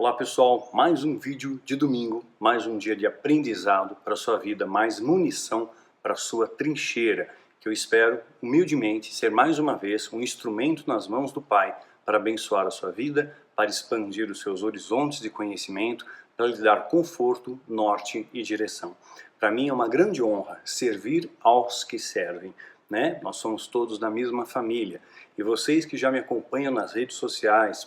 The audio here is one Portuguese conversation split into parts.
Olá pessoal, mais um vídeo de domingo, mais um dia de aprendizado para a sua vida, mais munição para a sua trincheira, que eu espero humildemente ser mais uma vez um instrumento nas mãos do Pai para abençoar a sua vida, para expandir os seus horizontes de conhecimento, para lhe dar conforto, norte e direção. Para mim é uma grande honra servir aos que servem, né? Nós somos todos da mesma família e vocês que já me acompanham nas redes sociais,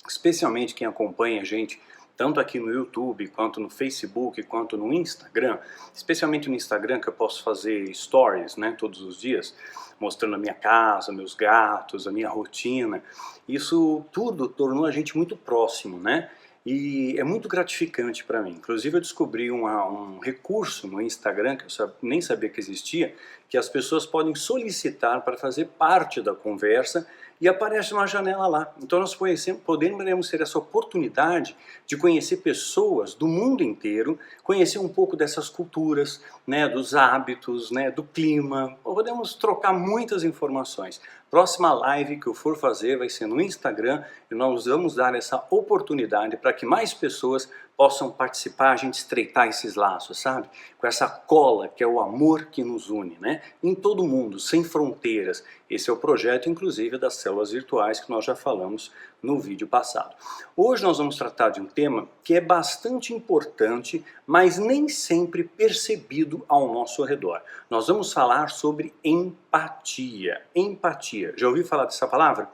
especialmente quem acompanha a gente tanto aqui no YouTube, quanto no Facebook, quanto no Instagram, especialmente no Instagram que eu posso fazer stories, né, todos os dias, mostrando a minha casa, meus gatos, a minha rotina. Isso tudo tornou a gente muito próximo, né? E é muito gratificante para mim. Inclusive eu descobri um recurso no Instagram, que eu nem sabia que existia, que as pessoas podem solicitar para fazer parte da conversa e aparece uma janela lá. Então nós poderemos ter essa oportunidade de conhecer pessoas do mundo inteiro, conhecer um pouco dessas culturas, né, dos hábitos, né, do clima. Podemos trocar muitas informações. Próxima live que eu for fazer vai ser no Instagram e nós vamos dar essa oportunidade para que mais pessoas possam participar, a gente estreitar esses laços, sabe? Com essa cola que é o amor que nos une, né? Em todo mundo, sem fronteiras. Esse é o projeto, inclusive, das células virtuais que nós já falamos no vídeo passado. Hoje nós vamos tratar de um tema que é bastante importante, mas nem sempre percebido ao nosso redor. Nós vamos falar sobre empatia. Empatia. Já ouviu falar dessa palavra?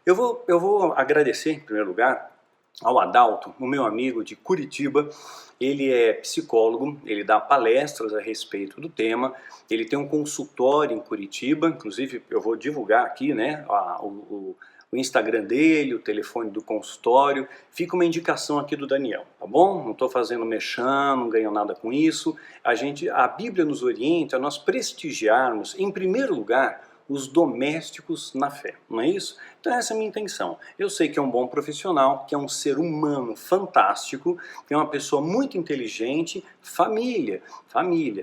Eu vou agradecer, em primeiro lugar, ao Adalto, o meu amigo de Curitiba. Ele é psicólogo, ele dá palestras a respeito do tema, ele tem um consultório em Curitiba, inclusive eu vou divulgar aqui, né, o Instagram dele, o telefone do consultório, fica uma indicação aqui do Daniel, tá bom? Não estou fazendo merchan, não ganho nada com isso. A Bíblia nos orienta a nós prestigiarmos, em primeiro lugar, os domésticos na fé, não é isso? Então essa é a minha intenção. Eu sei que é um bom profissional, que é um ser humano fantástico, que é uma pessoa muito inteligente, família,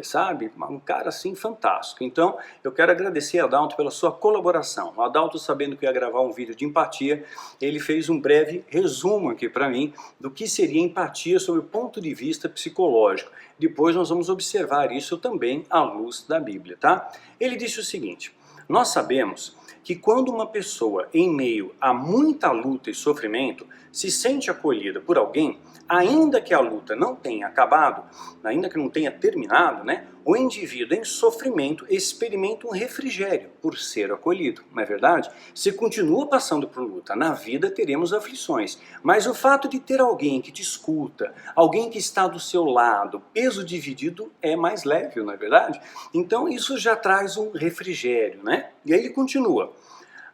sabe? Um cara assim fantástico. Então eu quero agradecer a Adalto pela sua colaboração. O Adalto, sabendo que eu ia gravar um vídeo de empatia, ele fez um breve resumo aqui para mim do que seria empatia sob o ponto de vista psicológico. Depois nós vamos observar isso também à luz da Bíblia, tá? Ele disse o seguinte: nós sabemos que quando uma pessoa, em meio a muita luta e sofrimento, se sente acolhida por alguém, ainda que a luta não tenha acabado, ainda que não tenha terminado, né, o indivíduo em sofrimento experimenta um refrigério por ser acolhido, não é verdade? Se continua passando por luta, na vida teremos aflições, mas o fato de ter alguém que te escuta, alguém que está do seu lado, peso dividido é mais leve, não é verdade? Então isso já traz um refrigério, né? E aí ele continua.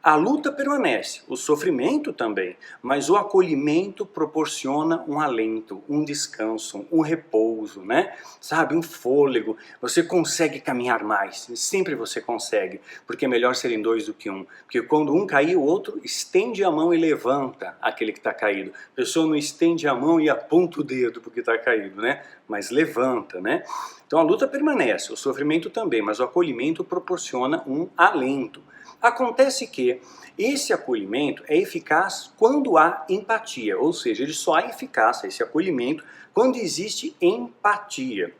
A luta permanece, o sofrimento também, mas o acolhimento proporciona um alento, um descanso, um repouso, né? Sabe, um fôlego. Você consegue caminhar mais, sempre você consegue, porque é melhor serem dois do que um. Porque quando um cair, o outro estende a mão e levanta aquele que está caído. A pessoa não estende a mão e aponta o dedo porque está caído, né? Mas levanta, né? Então a luta permanece, o sofrimento também, mas o acolhimento proporciona um alento. Acontece que esse acolhimento é eficaz quando há empatia, ou seja, ele só é eficaz, esse acolhimento, quando existe empatia.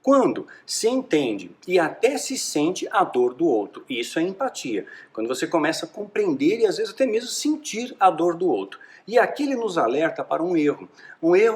Quando se entende e até se sente a dor do outro, isso é empatia. Quando você começa a compreender e às vezes até mesmo sentir a dor do outro. E aqui ele nos alerta para um erro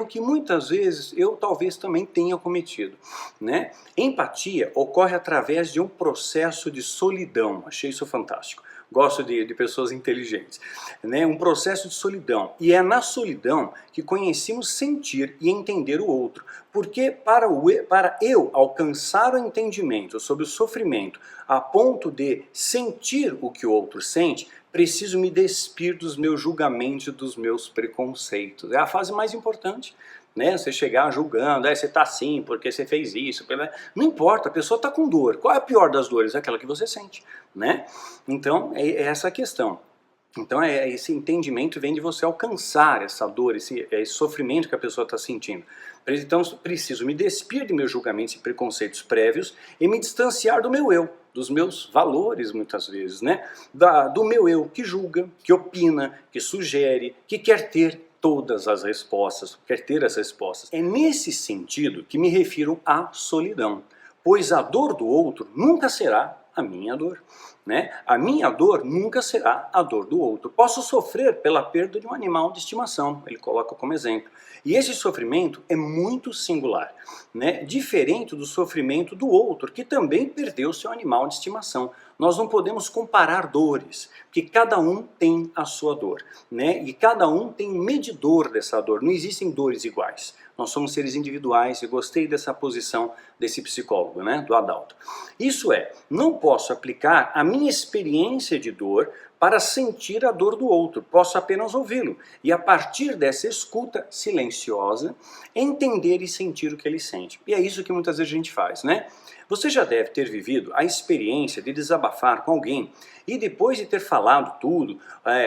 que muitas vezes eu talvez também tenha cometido, né? Empatia ocorre através de um processo de solidão, achei isso fantástico. Gosto de pessoas inteligentes, né? Um processo de solidão, e é na solidão que conhecemos sentir e entender o outro, porque para eu alcançar o entendimento sobre o sofrimento a ponto de sentir o que o outro sente, preciso me despir dos meus julgamentos e dos meus preconceitos. É a fase mais importante, né? Você chegar julgando, você está assim porque você fez isso. Não importa, a pessoa está com dor. Qual é a pior das dores? Aquela que você sente, né? Então, é essa a questão. Então esse entendimento vem de você alcançar essa dor, esse sofrimento que a pessoa está sentindo. Então preciso me despir de meus julgamentos e preconceitos prévios e me distanciar do meu eu, dos meus valores muitas vezes, né? Do meu eu que julga, que opina, que sugere, que quer ter todas as respostas, quer ter as respostas. É nesse sentido que me refiro à solidão, pois a dor do outro nunca será a minha dor, né? A minha dor nunca será a dor do outro. Posso sofrer pela perda de um animal de estimação, ele coloca como exemplo. E esse sofrimento é muito singular, né? Diferente do sofrimento do outro, que também perdeu seu animal de estimação. Nós não podemos comparar dores, porque cada um tem a sua dor, né? E cada um tem um medidor dessa dor, não existem dores iguais. Nós somos seres individuais e gostei dessa posição desse psicólogo, né, do Adalto. Isso é, não posso aplicar a minha experiência de dor para sentir a dor do outro, posso apenas ouvi-lo e a partir dessa escuta silenciosa, entender e sentir o que ele sente. E é isso que muitas vezes a gente faz, né? Você já deve ter vivido a experiência de desabafar com alguém e depois de ter falado tudo,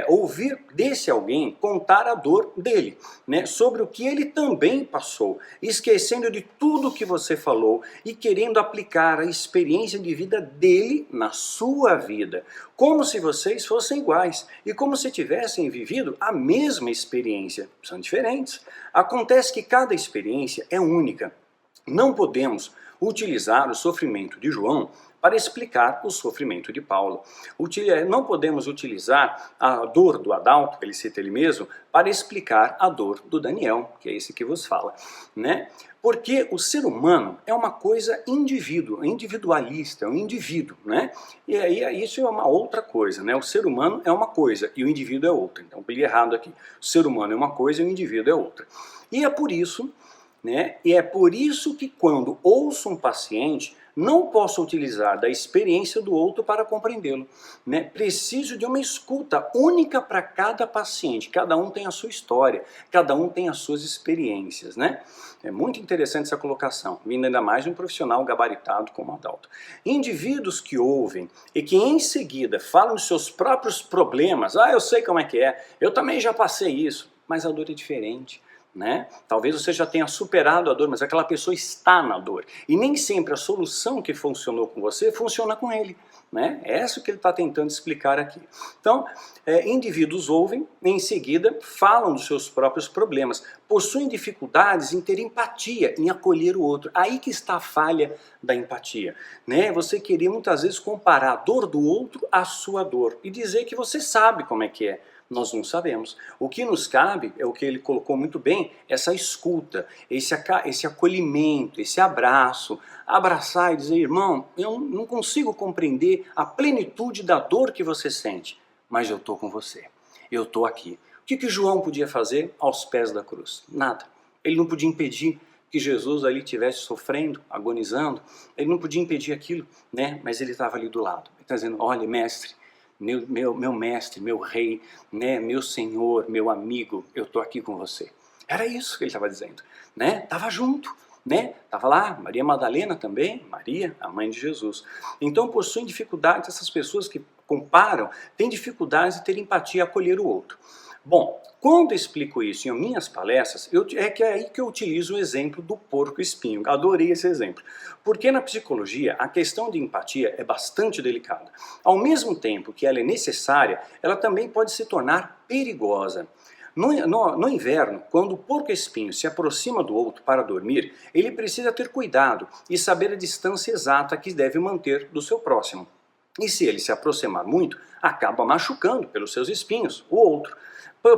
ouvir desse alguém contar a dor dele, né, sobre o que ele também passou, esquecendo de tudo que você falou e querendo aplicar a experiência de vida dele na sua vida, como se vocês fossem iguais e como se tivessem vivido a mesma experiência. São diferentes. Acontece que cada experiência é única. Não podemos utilizar o sofrimento de João para explicar o sofrimento de Paulo. Não podemos utilizar a dor do Adalto, que ele cita ele mesmo, para explicar a dor do Daniel, que é esse que vos fala, né? Porque o ser humano é uma coisa individualista, é um indivíduo, né? E aí isso é uma outra coisa, né? O ser humano é uma coisa e o indivíduo é outra. Então, eu li errado aqui. O ser humano é uma coisa e o indivíduo é outra. E é por isso, né? E é por isso que quando ouço um paciente, não posso utilizar da experiência do outro para compreendê-lo, né? Preciso de uma escuta única para cada paciente. Cada um tem a sua história, cada um tem as suas experiências, né? É muito interessante essa colocação, vindo ainda mais de um profissional gabaritado como Adalto. Indivíduos que ouvem e que em seguida falam dos seus próprios problemas, eu sei como é que é, eu também já passei isso, mas a dor é diferente. Né? Talvez você já tenha superado a dor, mas aquela pessoa está na dor. E nem sempre a solução que funcionou com você funciona com ele. Né? É isso que ele está tentando explicar aqui. Então, indivíduos ouvem, em seguida falam dos seus próprios problemas, possuem dificuldades em ter empatia, em acolher o outro. Aí que está a falha da empatia. Né? Você querer muitas vezes comparar a dor do outro à sua dor e dizer que você sabe como é que é. Nós não sabemos. O que nos cabe, é o que ele colocou muito bem, essa escuta, esse acolhimento, esse abraço. Abraçar e dizer, irmão, eu não consigo compreender a plenitude da dor que você sente, mas eu estou com você, eu estou aqui. O que João podia fazer aos pés da cruz? Nada. Ele não podia impedir que Jesus ali estivesse sofrendo, agonizando, ele não podia impedir aquilo, né? Mas ele estava ali do lado. Ele está dizendo, olha, mestre, meu mestre, meu rei, né, meu senhor, meu amigo, eu estou aqui com você. Era isso que ele estava dizendo, né? Estava junto, né? Estava lá, Maria Madalena também, Maria, a mãe de Jesus. Então possuem dificuldades, essas pessoas que comparam, têm dificuldades de ter empatia e acolher o outro. Bom, quando eu explico isso em minhas palestras, é aí que eu utilizo o exemplo do porco-espinho. Adorei esse exemplo. Porque na psicologia, a questão de empatia é bastante delicada. Ao mesmo tempo que ela é necessária, ela também pode se tornar perigosa. No inverno, quando o porco-espinho se aproxima do outro para dormir, ele precisa ter cuidado e saber a distância exata que deve manter do seu próximo. E se ele se aproximar muito, acaba machucando pelos seus espinhos o outro.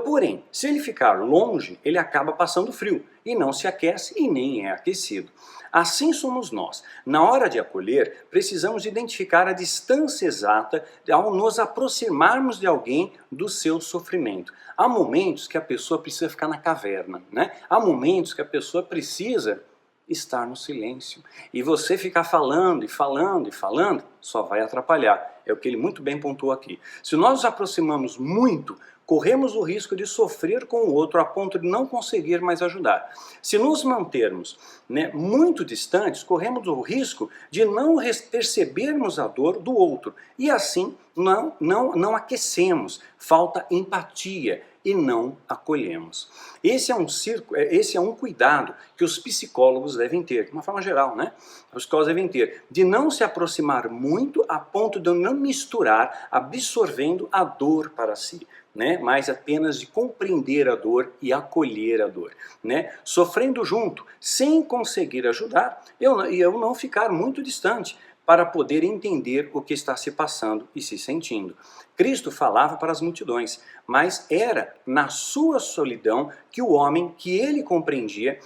Porém, se ele ficar longe, ele acaba passando frio e não se aquece e nem é aquecido. Assim somos nós. Na hora de acolher, precisamos identificar a distância exata ao nos aproximarmos de alguém do seu sofrimento. Há momentos que a pessoa precisa ficar na caverna, né? Há momentos que a pessoa precisa estar no silêncio. E você ficar falando e falando e falando, só vai atrapalhar. É o que ele muito bem pontuou aqui. Se nós nos aproximamos muito, corremos o risco de sofrer com o outro a ponto de não conseguir mais ajudar. Se nos mantermos, né, muito distantes, corremos o risco de não percebermos a dor do outro e assim não aquecemos, falta empatia e não acolhemos. Esse é um cuidado que os psicólogos devem ter, de uma forma geral, né? Os psicólogos devem ter, de não se aproximar muito a ponto de não misturar, absorvendo a dor para si. né, mas apenas de compreender a dor e acolher a dor, né, sofrendo junto, sem conseguir ajudar, eu não ficar muito distante para poder entender o que está se passando e se sentindo. Cristo falava para as multidões, mas era na sua solidão que o homem, que ele compreendia,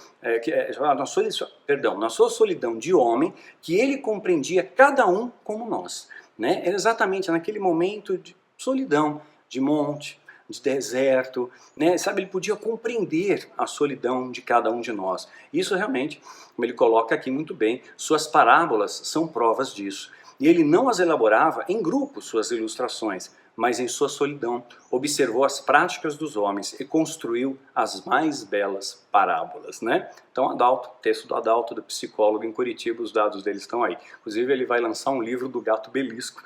na sua solidão de homem, que ele compreendia cada um como nós, né? Era exatamente naquele momento de solidão, de monte, de deserto, né? Sabe, ele podia compreender a solidão de cada um de nós. Isso realmente, como ele coloca aqui muito bem, suas parábolas são provas disso. E ele não as elaborava em grupo, suas ilustrações, mas em sua solidão, observou as práticas dos homens e construiu as mais belas parábolas, né? Então, Adalto, texto do Adalto, do psicólogo em Curitiba, os dados dele estão aí. Inclusive, ele vai lançar um livro do Gato Belisco.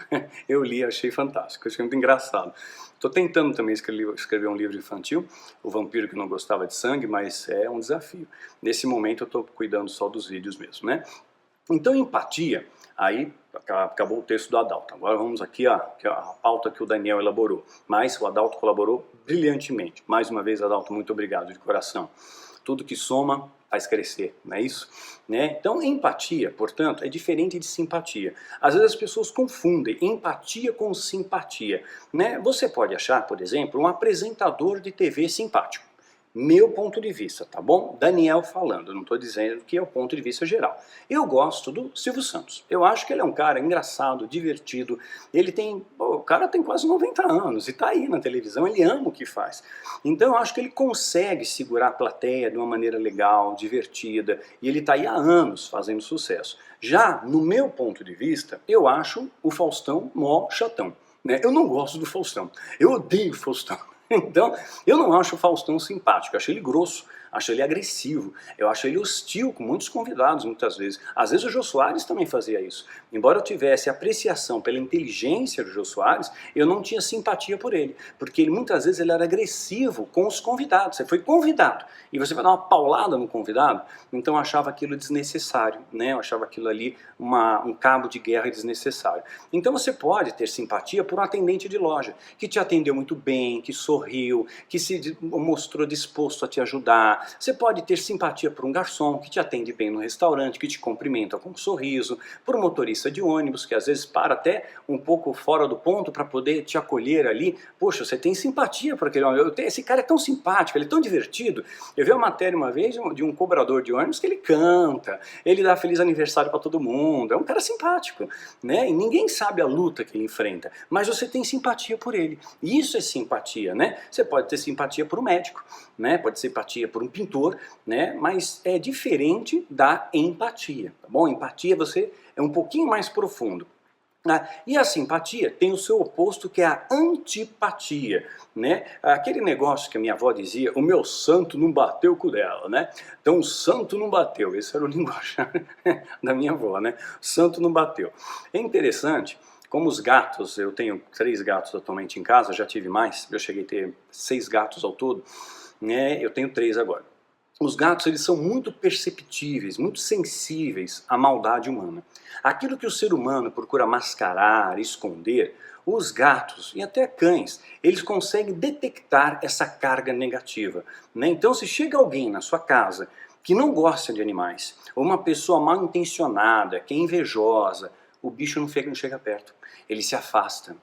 Eu li, achei fantástico, achei muito engraçado. Estou tentando também escrever um livro infantil, O Vampiro que Não Gostava de Sangue, mas é um desafio. Nesse momento, eu estou cuidando só dos vídeos mesmo, né? Então, empatia, aí acabou o texto do Adalto. Agora vamos aqui a pauta que o Daniel elaborou. Mas o Adalto colaborou brilhantemente. Mais uma vez, Adalto, muito obrigado de coração. Tudo que soma faz crescer, não é isso? Né? Então, empatia, portanto, é diferente de simpatia. Às vezes as pessoas confundem empatia com simpatia, né? Você pode achar, por exemplo, um apresentador de TV simpático. Meu ponto de vista, tá bom? Daniel falando, não estou dizendo que é o ponto de vista geral. Eu gosto do Silvio Santos. Eu acho que ele é um cara engraçado, divertido. O cara tem quase 90 anos e está aí na televisão, ele ama o que faz. Então eu acho que ele consegue segurar a plateia de uma maneira legal, divertida, e ele está aí há anos fazendo sucesso. Já, no meu ponto de vista, eu acho o Faustão mó chatão, né? Eu não gosto do Faustão, eu odeio o Faustão. Então, eu não acho o Faustão simpático, eu acho ele grosso, acho ele agressivo, eu acho ele hostil com muitos convidados muitas vezes. Às vezes o Jô Soares também fazia isso. Embora eu tivesse apreciação pela inteligência do Jô Soares, eu não tinha simpatia por ele, porque muitas vezes ele era agressivo com os convidados. Você foi convidado e você vai dar uma paulada no convidado, então eu achava aquilo desnecessário, né? Eu achava aquilo ali um cabo de guerra desnecessário. Então você pode ter simpatia por um atendente de loja, que te atendeu muito bem, que sorriu, que se mostrou disposto a te ajudar. Você pode ter simpatia por um garçom que te atende bem no restaurante, que te cumprimenta com um sorriso, por um motorista de ônibus que às vezes para até um pouco fora do ponto para poder te acolher ali. Poxa, você tem simpatia por aquele homem. Esse cara é tão simpático, ele é tão divertido. Eu vi uma matéria uma vez de um cobrador de ônibus que ele canta, ele dá feliz aniversário para todo mundo. É um cara simpático, né? E ninguém sabe a luta que ele enfrenta, mas você tem simpatia por ele. E isso é simpatia, né? Você pode ter simpatia por um médico, né? Pode ter simpatia por um pintor, né? Mas é diferente da empatia, tá bom? Empatia é um pouquinho mais profundo. E a simpatia tem o seu oposto, que é a antipatia, né? Aquele negócio que a minha avó dizia, o meu santo não bateu com o dela, né? Então o santo não bateu, esse era o linguajar da minha avó, né? O santo não bateu. É interessante como os gatos, eu tenho 3 gatos atualmente em casa, já tive mais, eu cheguei a ter 6 gatos ao todo, né? Eu tenho 3 agora. Os gatos, eles são muito perceptíveis, muito sensíveis à maldade humana. Aquilo que o ser humano procura mascarar, esconder, os gatos e até cães, eles conseguem detectar essa carga negativa, né? Então, se chega alguém na sua casa que não gosta de animais, ou uma pessoa mal intencionada, que é invejosa, o bicho não chega perto. Ele se afasta,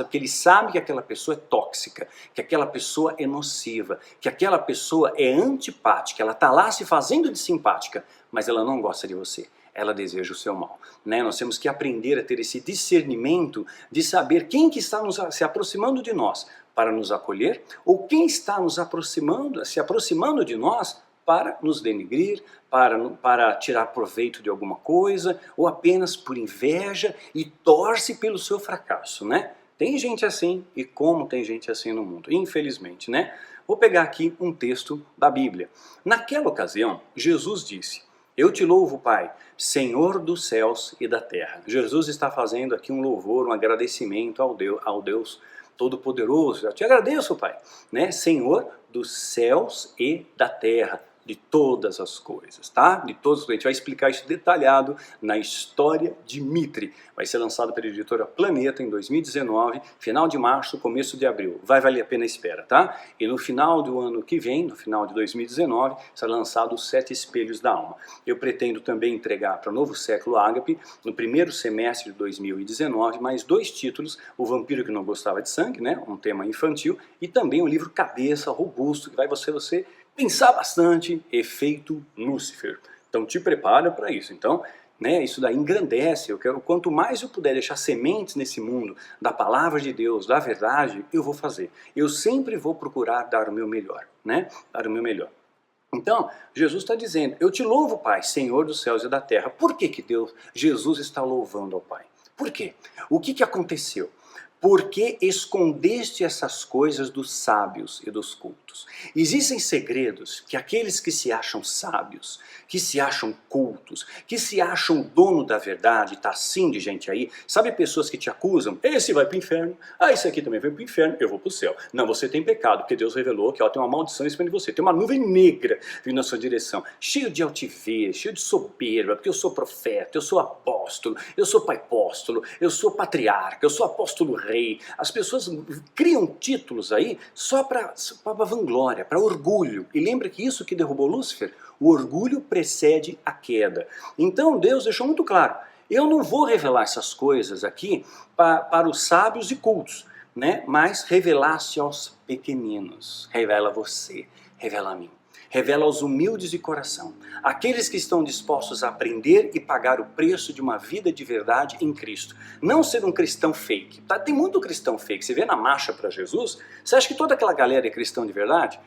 porque ele sabe que aquela pessoa é tóxica, que aquela pessoa é nociva, que aquela pessoa é antipática, ela está lá se fazendo de simpática, mas ela não gosta de você, ela deseja o seu mal, né? Nós temos que aprender a ter esse discernimento de saber quem que está se aproximando de nós para nos acolher, ou quem está se aproximando de nós para nos denigrir, para tirar proveito de alguma coisa, ou apenas por inveja e torce pelo seu fracasso, né? Tem gente assim, e como tem gente assim no mundo, infelizmente, né? Vou pegar aqui um texto da Bíblia. Naquela ocasião, Jesus disse, eu te louvo, Pai, Senhor dos céus e da terra. Jesus está fazendo aqui um louvor, um agradecimento ao Deus Todo-Poderoso. Eu te agradeço, Pai, né? Senhor dos céus e da terra, de todas as coisas, tá? De todas, a gente vai explicar isso detalhado na História de Mitri. Vai ser lançado pela editora Planeta em 2019, final de março, começo de abril. Vai valer a pena a espera, tá? E no final do ano que vem, no final de 2019, será lançado Os Sete Espelhos da Alma. Eu pretendo também entregar para o Novo Século Ágape, no primeiro semestre de 2019, mais 2 títulos, O Vampiro que Não Gostava de Sangue, né? Um tema infantil, e também um livro cabeça, robusto, que vai você pensar bastante, Efeito Lúcifer. Então te prepara para isso. Então, né, isso daí engrandece. Quanto mais eu puder deixar sementes nesse mundo da palavra de Deus, da verdade, eu vou fazer. Eu sempre vou procurar dar o meu melhor, né? Dar o meu melhor. Então, Jesus está dizendo, eu te louvo, Pai, Senhor dos céus e da terra. Por que Jesus está louvando ao Pai? Por quê? O que aconteceu? Porque escondeste essas coisas dos sábios e dos cultos. Existem segredos que aqueles que se acham sábios, que se acham cultos, que se acham dono da verdade, tá assim de gente aí, sabe pessoas que te acusam? Esse vai para o inferno, esse aqui também vai para o inferno, eu vou para o céu. Não, você tem pecado, porque Deus revelou que tem uma maldição em cima de você, tem uma nuvem negra vindo na sua direção, cheio de altivez, cheio de soberba, porque eu sou profeta, eu sou apóstolo, eu sou pai apóstolo, eu sou patriarca, eu sou apóstolo rei. As pessoas criam títulos aí só para vanglória, para orgulho. E lembra que isso que derrubou Lúcifer? O orgulho precede a queda. Então Deus deixou muito claro, eu não vou revelar essas coisas aqui para os sábios e cultos, né? Mas revelaste aos pequeninos. Revela você, revela a mim. Revela aos humildes de coração, aqueles que estão dispostos a aprender e pagar o preço de uma vida de verdade em Cristo. Não ser um cristão fake. Tá? Tem muito cristão fake. Você vê na marcha para Jesus, você acha que toda aquela galera é cristão de verdade?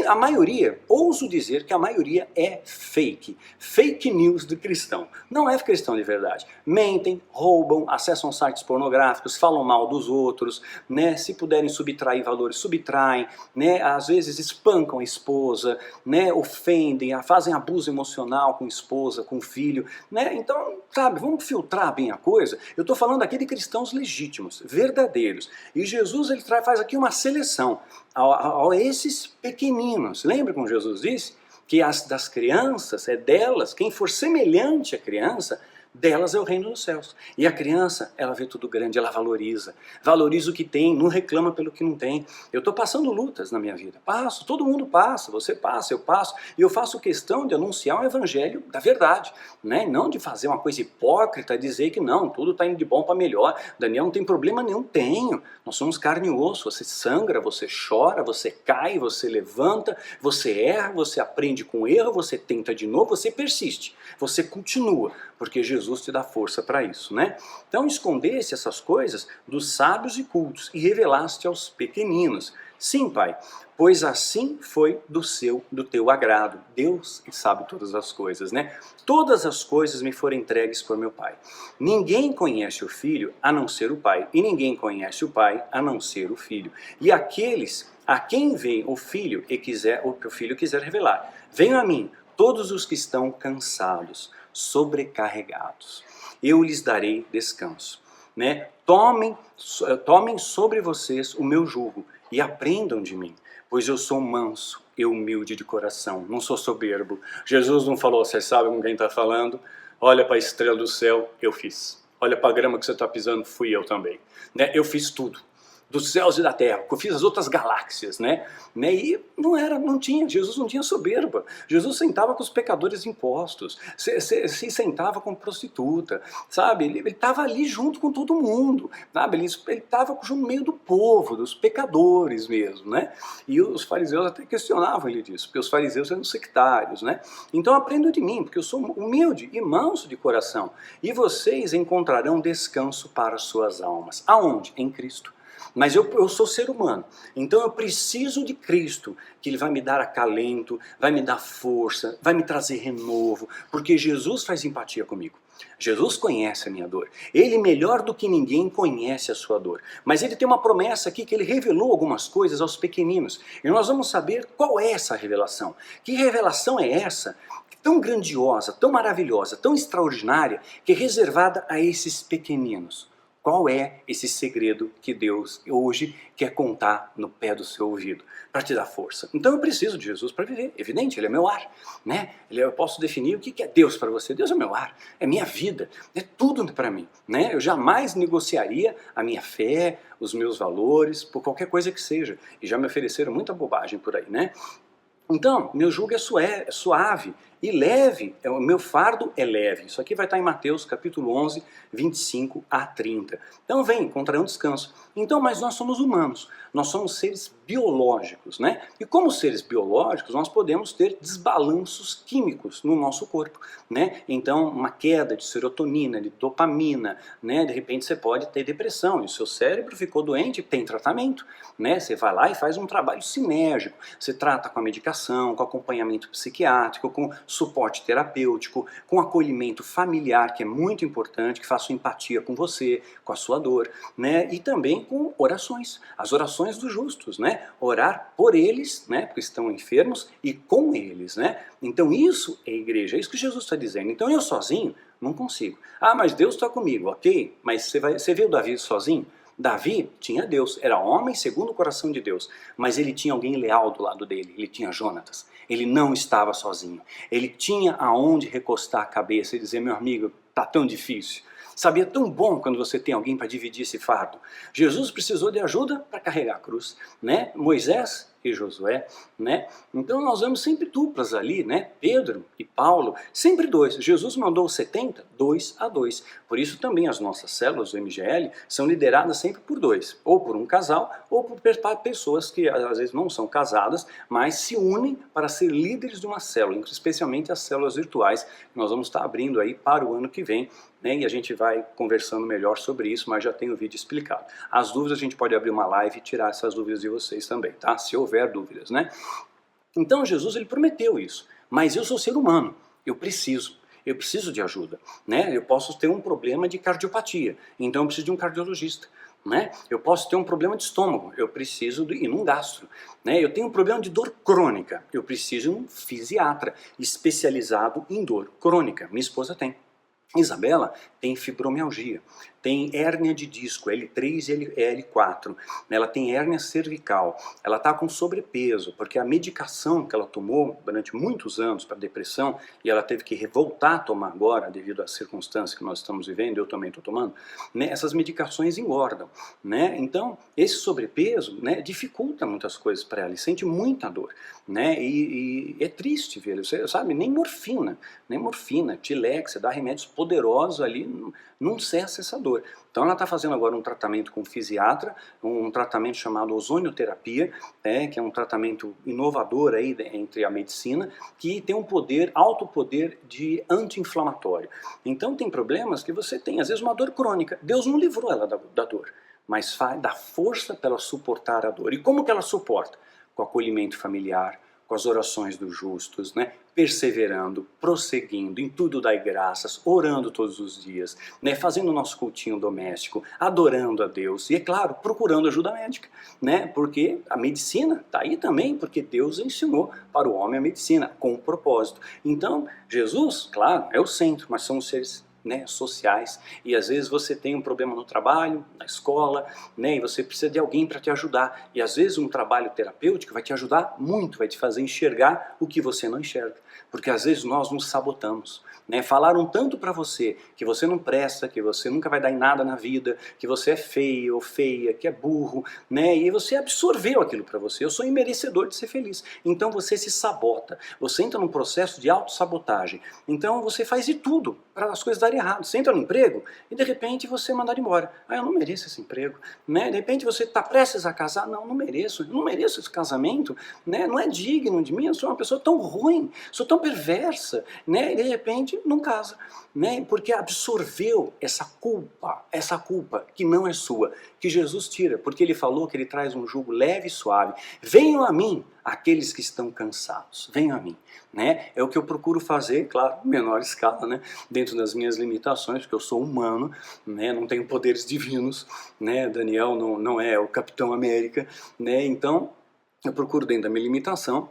A maioria, ouso dizer que a maioria é fake. Fake news do cristão. Não é cristão de verdade. Mentem, roubam, acessam sites pornográficos, falam mal dos outros, né? Se puderem subtrair valores, subtraem, né? Às vezes espancam a esposa, né? Ofendem, fazem abuso emocional com a esposa, com o filho, né? Então, sabe, vamos filtrar bem a coisa. Eu estou falando aqui de cristãos legítimos, verdadeiros. E Jesus ele faz aqui uma seleção a esses pequeninos. Lembra como Jesus disse? Que das crianças, é delas, quem for semelhante à criança, delas é o reino dos céus. E a criança, ela vê tudo grande, ela valoriza o que tem, não reclama pelo que não tem. Eu estou passando lutas na minha vida, passo, todo mundo passa, você passa, eu passo, e eu faço questão de anunciar o evangelho da verdade, né? Não de fazer uma coisa hipócrita, dizer que não, tudo está indo de bom para melhor, Daniel não tem problema nenhum, tenho, nós somos carne e osso, você sangra, você chora, você cai, você levanta, você erra, você aprende com o erro, você tenta de novo, você persiste, você continua, porque Jesus te dá força para isso, né? Então escondeste essas coisas dos sábios e cultos e revelaste aos pequeninos. Sim, Pai, pois assim foi do teu agrado. Deus sabe todas as coisas, né? Todas as coisas me foram entregues por meu Pai. Ninguém conhece o Filho a não ser o Pai, e ninguém conhece o Pai a não ser o Filho. E aqueles a quem vem o Filho e o que o Filho quiser revelar. Venham a mim, todos os que estão cansados, sobrecarregados, eu lhes darei descanso, né? Tomem sobre vocês o meu jugo e aprendam de mim, pois eu sou manso e humilde de coração, não sou soberbo. Jesus não falou, você sabe com quem está falando? Olha para a estrela do céu, eu fiz. Olha para a grama que você está pisando, fui eu também, né? Eu fiz tudo. Dos céus e da terra, que eu fiz as outras galáxias, né? E Jesus não tinha soberba. Jesus sentava com os pecadores impostos, se sentava com prostituta, sabe? Ele estava ali junto com todo mundo, sabe? Ele estava no meio do povo, dos pecadores mesmo, né? E os fariseus até questionavam ele disso, porque os fariseus eram sectários, né? Então aprendam de mim, porque eu sou humilde e manso de coração, e vocês encontrarão descanso para as suas almas. Aonde? Em Cristo. Mas eu sou ser humano, então eu preciso de Cristo, que Ele vai me dar acalento, vai me dar força, vai me trazer renovo, porque Jesus faz empatia comigo. Jesus conhece a minha dor. Ele melhor do que ninguém conhece a sua dor. Mas Ele tem uma promessa aqui que Ele revelou algumas coisas aos pequeninos. E nós vamos saber qual é essa revelação. Que revelação é essa? Tão grandiosa, tão maravilhosa, tão extraordinária, que é reservada a esses pequeninos. Qual é esse segredo que Deus hoje quer contar no pé do seu ouvido para te dar força? Então eu preciso de Jesus para viver, evidente, Ele é meu ar, né? Eu posso definir o que é Deus para você. Deus é meu ar, é minha vida, é tudo para mim, né? Eu jamais negociaria a minha fé, os meus valores, por qualquer coisa que seja. E já me ofereceram muita bobagem por aí, né? Então, meu jugo é suave e leve, o meu fardo é leve. Isso aqui vai estar em Mateus capítulo 11, 25 a 30. Então vem, encontrarão descanso. Então, mas nós somos humanos, nós somos seres biológicos, né? E como seres biológicos, nós podemos ter desbalanços químicos no nosso corpo, né? Então, uma queda de serotonina, de dopamina, né? De repente você pode ter depressão e o seu cérebro ficou doente, tem tratamento, né? Você vai lá e faz um trabalho sinérgico. Você trata com a medicação, com acompanhamento psiquiátrico, com suporte terapêutico, com acolhimento familiar, que é muito importante, que faça empatia com você, com a sua dor, né? E também com orações, as orações dos justos, né? Orar por eles, né? Porque estão enfermos, e com eles, né? Então isso é igreja, é isso que Jesus está dizendo. Então eu sozinho não consigo. Ah, mas Deus está comigo, ok? Mas você viu Davi sozinho? Davi tinha Deus, era homem segundo o coração de Deus, mas ele tinha alguém leal do lado dele, ele tinha Jonatas. Ele não estava sozinho, ele tinha aonde recostar a cabeça e dizer, meu amigo, tá tão difícil. Sabia, é tão bom quando você tem alguém para dividir esse fardo. Jesus precisou de ajuda para carregar a cruz, né? Moisés e Josué, né? Então nós vemos sempre duplas ali, né? Pedro e Paulo, sempre dois. Jesus mandou 70, 2 a 2. Por isso também as nossas células do MGL são lideradas sempre por dois, ou por um casal, ou por pessoas que às vezes não são casadas, mas se unem para ser líderes de uma célula, especialmente as células virtuais, que nós vamos estar abrindo aí para o ano que vem, né? E a gente vai conversando melhor sobre isso, mas já tem o vídeo explicado. As dúvidas a gente pode abrir uma live e tirar essas dúvidas de vocês também, tá? Se houver dúvidas, né? Então Jesus ele prometeu isso, mas eu sou ser humano, eu preciso de ajuda, né? Eu posso ter um problema de cardiopatia, então eu preciso de um cardiologista, né? Eu posso ter um problema de estômago, eu preciso ir num gastro, né? Eu tenho um problema de dor crônica, eu preciso de um fisiatra especializado em dor crônica, minha esposa tem. Isabela tem fibromialgia, tem hérnia de disco, L3 e L4, ela tem hérnia cervical, ela está com sobrepeso, porque a medicação que ela tomou durante muitos anos para depressão, e ela teve que voltar a tomar agora, devido às circunstâncias que nós estamos vivendo, eu também estou tomando, né, essas medicações engordam, né? Então esse sobrepeso, né, dificulta muitas coisas para ela, e sente muita dor, né? E é triste ver, você sabe, nem morfina, Tilex, você dá remédios poderosos ali, não cessa essa dor. Então ela está fazendo agora um tratamento com um fisiatra, um tratamento chamado ozonioterapia, que é um tratamento inovador aí entre a medicina, que tem um poder, alto poder de anti-inflamatório. Então tem problemas que você tem, às vezes uma dor crônica, Deus não livrou ela da dor, mas dá força para ela suportar a dor. E como que ela suporta? Com acolhimento familiar, com as orações dos justos, né? Perseverando, prosseguindo, em tudo dai graças, orando todos os dias, né? Fazendo o nosso cultinho doméstico, adorando a Deus e, é claro, procurando ajuda médica, né? Porque a medicina está aí também, porque Deus ensinou para o homem a medicina, com um propósito. Então, Jesus, claro, é o centro, mas são os seres, né, sociais, e às vezes você tem um problema no trabalho, na escola, né, e você precisa de alguém para te ajudar, e às vezes um trabalho terapêutico vai te ajudar muito, vai te fazer enxergar o que você não enxerga, porque às vezes nós nos sabotamos, né? Falaram tanto para você que você não presta, que você nunca vai dar em nada na vida, que você é feio ou feia, que é burro, né? E você absorveu aquilo para você. Eu sou imerecedor de ser feliz. Então você se sabota, você entra num processo de autossabotagem. Então você faz de tudo para as coisas darem errado. Você entra no emprego e de repente você é mandado embora. Ah, eu não mereço esse emprego, né? De repente você está prestes a casar, não mereço, eu não mereço esse casamento, né? Não é digno de mim, eu sou uma pessoa tão ruim, sou tão perversa, né? E de repente não casa, né? Porque absorveu essa culpa que não é sua, que Jesus tira, porque ele falou que ele traz um jugo leve e suave. Venham a mim aqueles que estão cansados, venham a mim, né? É o que eu procuro fazer, claro, em menor escala, né? Dentro das minhas limitações, porque eu sou humano, né? Não tenho poderes divinos, né? Daniel não é o Capitão América, né? Então eu procuro dentro da minha limitação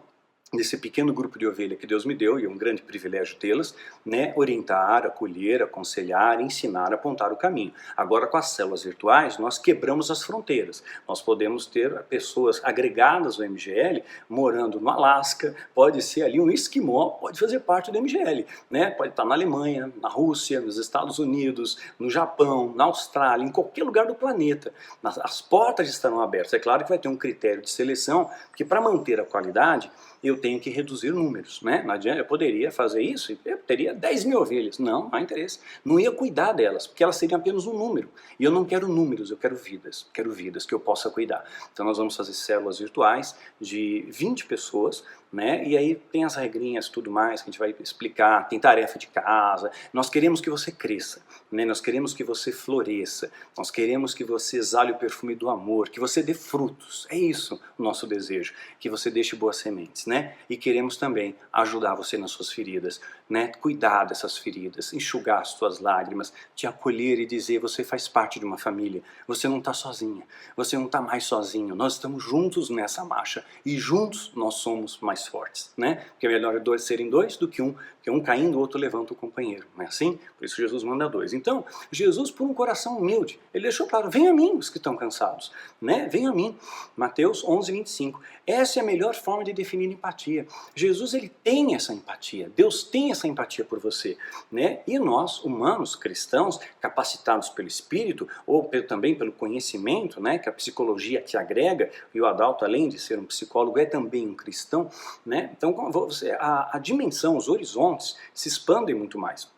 desse pequeno grupo de ovelha que Deus me deu, e é um grande privilégio tê-las, né, orientar, acolher, aconselhar, ensinar, apontar o caminho. Agora, com as células virtuais, nós quebramos as fronteiras. Nós podemos ter pessoas agregadas ao MGL, morando no Alasca, pode ser ali um esquimó, pode fazer parte do MGL, né? Pode estar na Alemanha, na Rússia, nos Estados Unidos, no Japão, na Austrália, em qualquer lugar do planeta. As portas estarão abertas. É claro que vai ter um critério de seleção, porque para manter a qualidade, eu tenho que reduzir números, né? Não adianta, eu poderia fazer isso, eu teria 10 mil ovelhas. Não há interesse. Não ia cuidar delas, porque elas seriam apenas um número. E eu não quero números, eu quero vidas que eu possa cuidar. Então nós vamos fazer células virtuais de 20 pessoas, né? E aí tem as regrinhas, tudo mais, que a gente vai explicar, tem tarefa de casa. Nós queremos que você cresça, né? Nós queremos que você floresça, nós queremos que você exale o perfume do amor, que você dê frutos. É isso o nosso desejo, que você deixe boas sementes, né? E queremos também ajudar você nas suas feridas, né? Cuidar dessas feridas, enxugar as suas lágrimas, te acolher e dizer: você faz parte de uma família, você não está sozinha, você não está mais sozinho, nós estamos juntos nessa marcha e juntos nós somos mais fortes, né? Porque é melhor dois serem dois do que um, porque um caindo o outro levanta o companheiro, não é assim? Por isso Jesus manda dois. Então, Jesus, por um coração humilde, ele deixou claro: venham a mim os que estão cansados, né? Venham a mim. Mateus 11:25. Essa é a melhor forma de definir empatia. Jesus, ele tem essa empatia, Deus tem essa empatia por você, né? E nós, humanos, cristãos, capacitados pelo Espírito, ou também pelo conhecimento, né, que a psicologia te agrega, e o Adalto, além de ser um psicólogo, é também um cristão, né? Então a dimensão, os horizontes se expandem muito mais,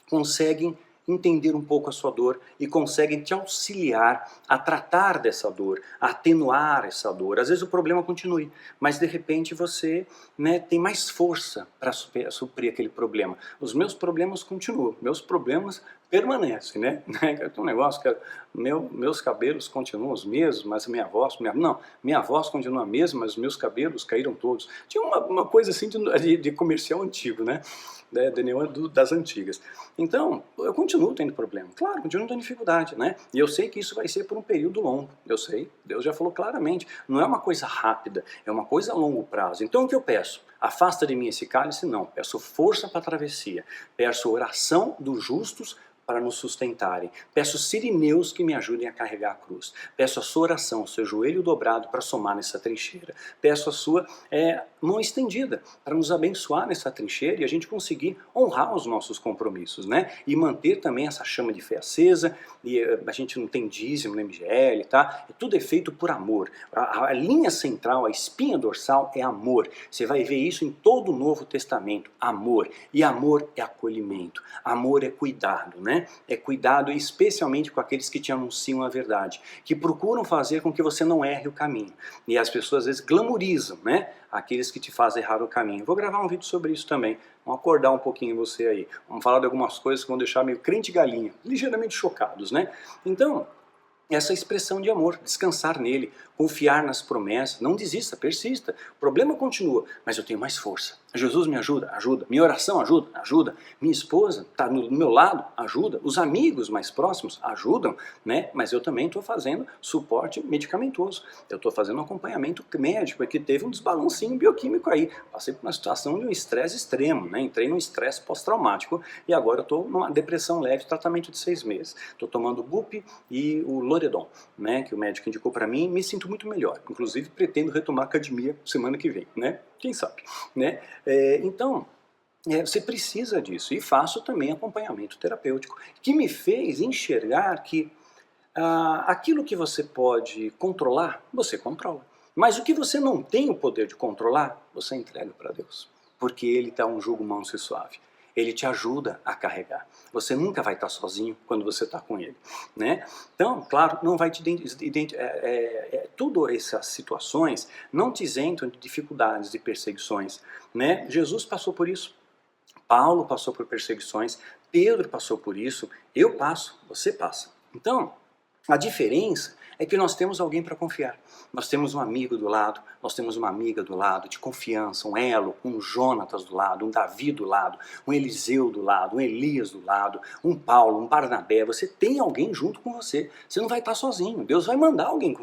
conseguem entender um pouco a sua dor e conseguem te auxiliar a tratar dessa dor, a atenuar essa dor. Às vezes o problema continue, mas de repente você, né, tem mais força para suprir aquele problema. Os meus problemas continuam, meus problemas permanecem, né? Tem um negócio que meus cabelos continuam os mesmos, mas minha voz continua a mesma, mas os meus cabelos caíram todos. Tinha uma coisa assim de comercial antigo, né? Das antigas. Então, eu continuo tendo problema, claro, continuo tendo dificuldade, né? E eu sei que isso vai ser por um período longo, eu sei, Deus já falou claramente, não é uma coisa rápida, é uma coisa a longo prazo. Então o que eu peço? Afasta de mim esse cálice? Não, peço força para a travessia, peço oração dos justos para nos sustentarem. Peço sirineus que me ajudem a carregar a cruz. Peço a sua oração, o seu joelho dobrado para somar nessa trincheira. Peço a sua mão estendida para nos abençoar nessa trincheira e a gente conseguir honrar os nossos compromissos, né? E manter também essa chama de fé acesa. E a gente não tem dízimo no MGL, tá? Tudo é feito por amor. A linha central, a espinha dorsal é amor. Você vai ver isso em todo o Novo Testamento. Amor. E amor é acolhimento. Amor é cuidado, né? É cuidado especialmente com aqueles que te anunciam a verdade, que procuram fazer com que você não erre o caminho. E as pessoas às vezes glamorizam, né, aqueles que te fazem errar o caminho. Vou gravar um vídeo sobre isso também. Vamos acordar um pouquinho você aí. Vamos falar de algumas coisas que vão deixar meio crente galinha, ligeiramente chocados, né? Então, essa expressão de amor, descansar nele, confiar nas promessas, não desista, persista. O problema continua, mas eu tenho mais força. Jesus me ajuda, ajuda. Minha oração ajuda, ajuda. Minha esposa está do meu lado, ajuda. Os amigos mais próximos ajudam, né? Mas eu também estou fazendo suporte medicamentoso. Eu estou fazendo um acompanhamento médico, porque teve um desbalancinho bioquímico aí. Passei por uma situação de um estresse extremo, né? Entrei num estresse pós-traumático e agora eu estou numa depressão leve, tratamento de 6 meses. Estou tomando BUP e o Loredon, né? Que o médico indicou para mim, me sinto muito melhor. Inclusive pretendo retomar a academia semana que vem, né? Quem sabe, né? Então, você precisa disso. E faço também acompanhamento terapêutico, que me fez enxergar que aquilo que você pode controlar, você controla. Mas o que você não tem o poder de controlar, você entrega para Deus. Porque Ele dá um jugo manso e suave. Ele te ajuda a carregar. Você nunca vai estar sozinho quando você está com Ele, né? Então, claro, não vai te tudo essas situações não te isentam de dificuldades, de perseguições, né? Jesus passou por isso, Paulo passou por perseguições, Pedro passou por isso, eu passo, você passa. Então, A diferença é que nós temos alguém para confiar. Nós temos um amigo do lado, nós temos uma amiga do lado, de confiança, um Elo, um Jonatas do lado, um Davi do lado, um Eliseu do lado, um Elias do lado, um Paulo, um Barnabé. Você tem alguém junto com você. Você não vai estar sozinho. Deus vai mandar alguém